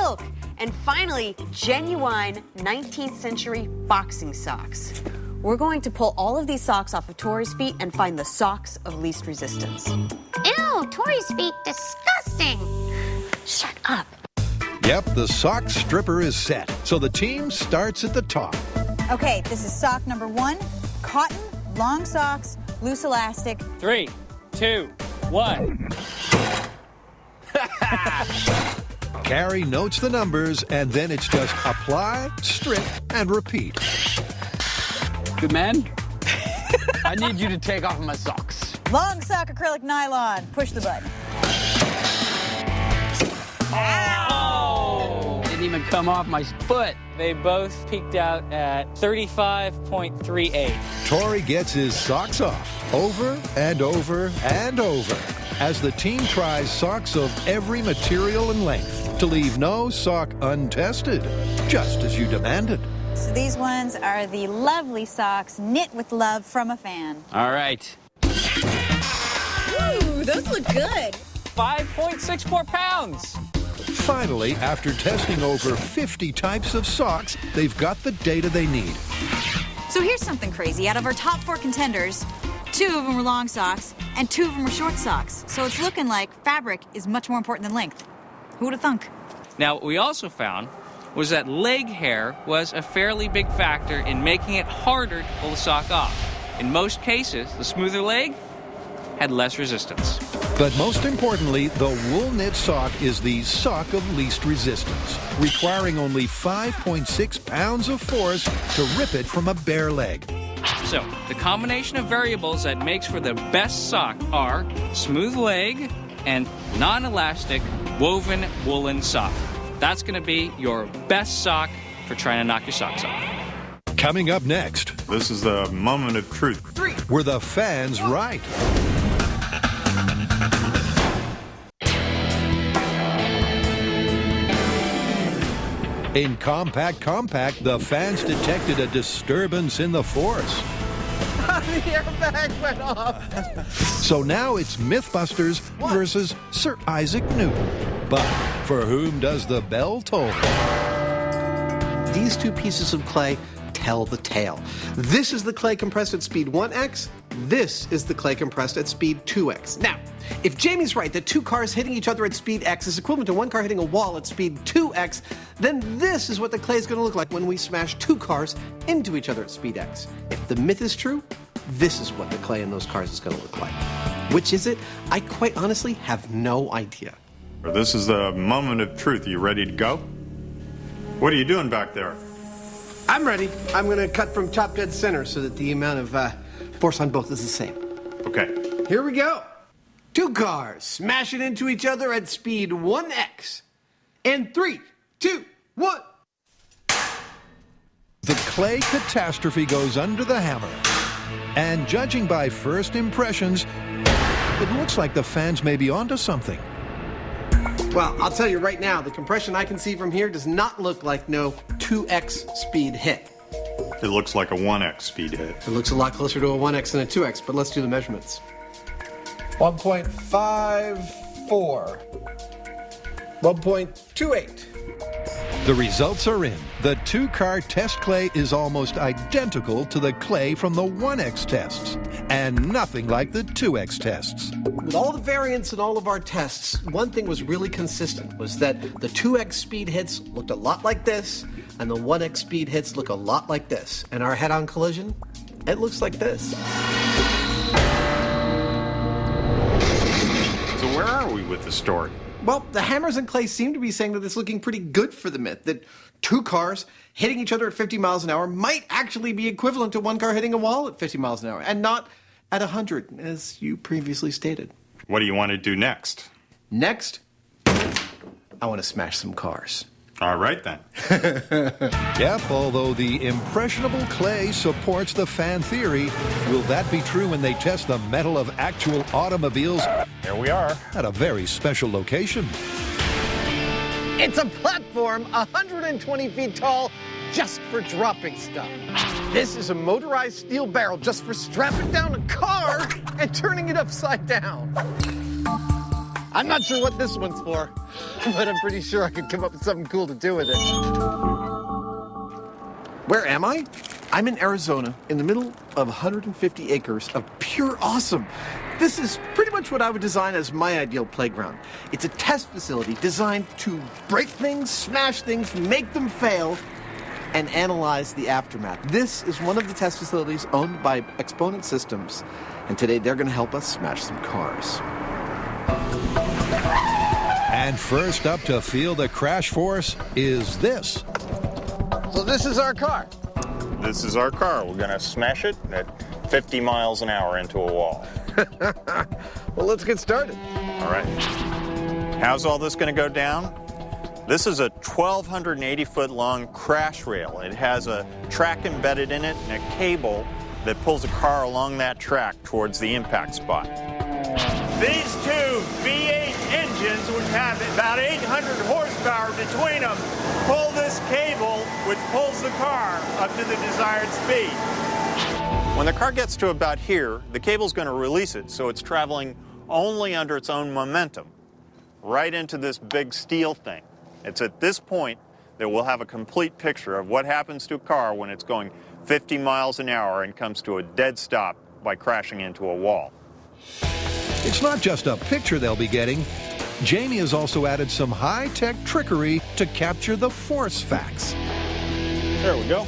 silk. And finally, genuine 19th century boxing socks. We're going to pull all of these socks off of Tori's feet and find the socks of least resistance. Ew, Tori's feet, disgusting. Shut up. Yep, the sock stripper is set, so the team starts at the top. Okay, this is sock number 1. Cotton, long socks, loose elastic. 3, 2, 1. Carrie notes the numbers, and then it's just apply, strip, and repeat. Good man. I need you to take off my socks. Long sock acrylic nylon. Push the button. Ow! Didn't even come off my foot. They both peaked out at 35.38. Tori gets his socks off, over and over and over, as the team tries socks of every material and length to leave no sock untested, just as you demanded. So these ones are the lovely socks knit with love from a fan. All right. Ooh, those look good. 5.64 pounds. Finally, after testing over 50 types of socks, they've got the data they need. So here's something crazy. Out of our top 4 contenders, 2 of them were long socks and 2 of them were short socks. So it's looking like fabric is much more important than length. Who would have thunk? Now, what we also found was that leg hair was a fairly big factor in making it harder to pull the sock off. In most cases, the smoother leg had less resistance. But most importantly, the wool knit sock is the sock of least resistance, requiring only 5.6 pounds of force to rip it from a bare leg. So, the combination of variables that makes for the best sock are smooth leg and non-elastic woven woolen sock. That's going to be your best sock for trying to knock your socks off. Coming up next, this is the moment of truth. were the fans right? In Compact, the fans detected a disturbance in the force. The airbag went off. So now it's Mythbusters versus Sir Isaac Newton. But for whom does the bell toll? These 2 pieces of clay tell the tale. This is the clay compressed at speed 1x. This is the clay compressed at speed 2x. Now, if Jamie's right that 2 cars hitting each other at speed x is equivalent to 1 car hitting a wall at speed 2x, then this is what the clay is going to look like when we smash 2 cars into each other at speed x. If the myth is true, this is what the clay in those cars is going to look like. Which is it? I quite honestly have no idea. This is the moment of truth. Are you ready to go? What are you doing back there? I'm ready. I'm going to cut from top dead center so that the amount of force on both is the same. Okay. Here we go. 2 cars smashing into each other at speed 1x. And 3, 2, 1. The clay catastrophe goes under the hammer. And judging by first impressions, it looks like the fans may be onto something. Well, I'll tell you right now, the compression I can see from here does not look like no 2x speed hit. It looks like a 1x speed hit. It looks a lot closer to a 1x than a 2x, but let's do the measurements. 1.54. 1.28. The results are in. The 2-car test clay is almost identical to the clay from the 1x tests, and nothing like the 2x tests. With all the variance in all of our tests, one thing was really consistent, was that the 2x speed hits looked a lot like this, and the 1x speed hits look a lot like this. And our head-on collision, it looks like this. So where are we with the story? Well, the hammers and clay seem to be saying that it's looking pretty good for the myth, that 2 cars hitting each other at 50 miles an hour might actually be equivalent to 1 car hitting a wall at 50 miles an hour, and not at 100, as you previously stated. What do you want to do next? Next, I want to smash some cars. All right, then. Yep, although the impressionable clay supports the fan theory, will that be true when they test the metal of actual automobiles? Here we are. At a very special location. It's a platform 120 feet tall just for dropping stuff. This is a motorized steel barrel just for strapping down a car and turning it upside down. I'm not sure what this one's for, but I'm pretty sure I could come up with something cool to do with it. Where am I? I'm in Arizona, in the middle of 150 acres of pure awesome. This is pretty much what I would design as my ideal playground. It's a test facility designed to break things, smash things, make them fail, and analyze the aftermath. This is one of the test facilities owned by Exponent Systems, and today they're going to help us smash some cars. And first up to feel the crash force is this. So this is our car. This is our car. We're going to smash it at 50 miles an hour into a wall. Well, let's get started. All right. How's all this going to go down? This is a 1,280-foot long crash rail. It has a track embedded in it and a cable that pulls a car along that track towards the impact spot. These two V8 engines, which have about 800 horsepower between them, pull this cable, which pulls the car up to the desired speed. When the car gets to about here, the cable's going to release it, so it's traveling only under its own momentum, right into this big steel thing. It's at this point that we'll have a complete picture of what happens to a car when it's going 50 miles an hour and comes to a dead stop by crashing into a wall. It's not just a picture they'll be getting. Jamie has also added some high-tech trickery to capture the force facts. There we go.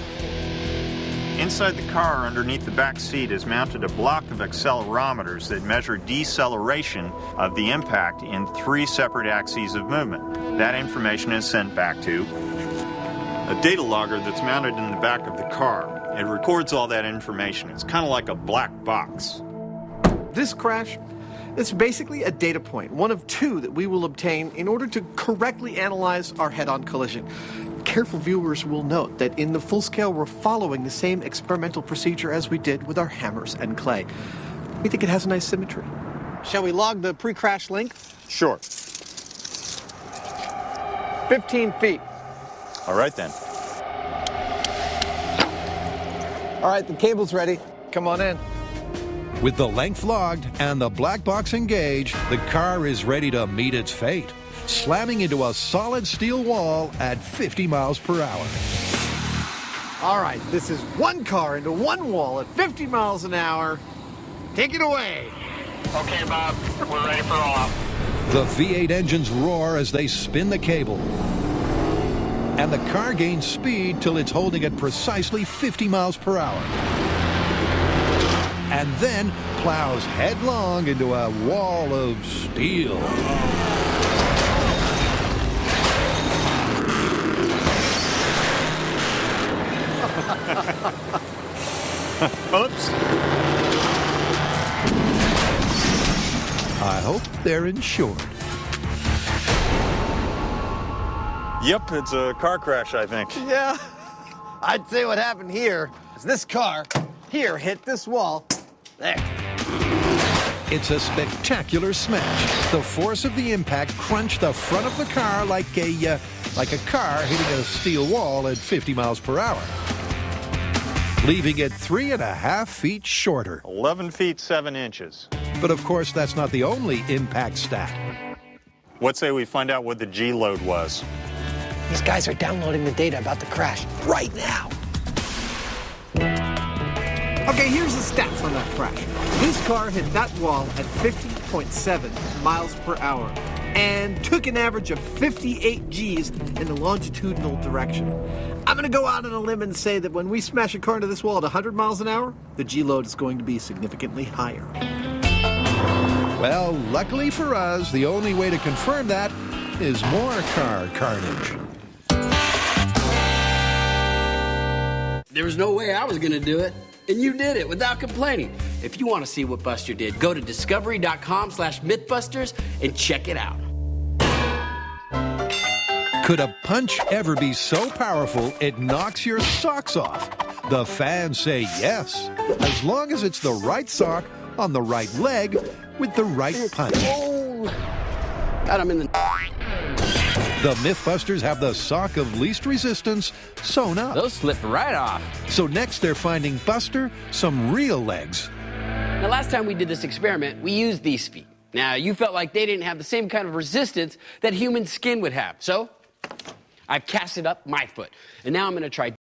Inside the car, underneath the back seat, is mounted a block of accelerometers that measure deceleration of the impact in 3 separate axes of movement. That information is sent back to a data logger that's mounted in the back of the car. It records all that information. It's kind of like a black box. This crash, it's basically a data point, one of 2 that we will obtain in order to correctly analyze our head-on collision. Careful viewers will note that in the full scale, we're following the same experimental procedure as we did with our hammers and clay. We think it has a nice symmetry. Shall we log the pre-crash length? Sure. 15 feet. All right, then. All right, the cable's ready. Come on in. With the length logged and the black box engaged, the car is ready to meet its fate, slamming into a solid steel wall at 50 miles per hour. All right, this is one car into one wall at 50 miles an hour. Take it away. Okay, Bob, we're ready for rollout. The V8 engines roar as they spin the cable. And the car gains speed till it's holding at precisely 50 miles per hour. And then plows headlong into a wall of steel. Oops. I hope they're insured. Yep, it's a car crash, I think. Yeah, I'd say what happened here is this car here hit this wall. There. It's a spectacular smash. The force of the impact crunched the front of the car like a car hitting a steel wall at 50 miles per hour, leaving it 3.5 feet shorter. 11 feet 7 inches. But of course, that's not the only impact stat. What say we find out what the G load was? These guys are downloading the data about the crash right now. Okay, here's the stats on that crash. This car hit that wall at 50.7 miles per hour and took an average of 58 Gs in the longitudinal direction. I'm going to go out on a limb and say that when we smash a car into this wall at 100 miles an hour, the G load is going to be significantly higher. Well, luckily for us, the only way to confirm that is more car carnage. There was no way I was going to do it, and you did it without complaining. If you want to see what Buster did, go to discovery.com/mythbusters and check it out. Could a punch ever be so powerful it knocks your socks off? The fans say yes, as long as it's the right sock on the right leg with the right punch. Oh, got him in the... The Mythbusters have the sock of least resistance sewn up. Those slipped right off. So next they're finding Buster some real legs. The last time we did this experiment, we used these feet. Now, you felt like they didn't have the same kind of resistance that human skin would have. So, I've casted up my foot. And now I'm going to try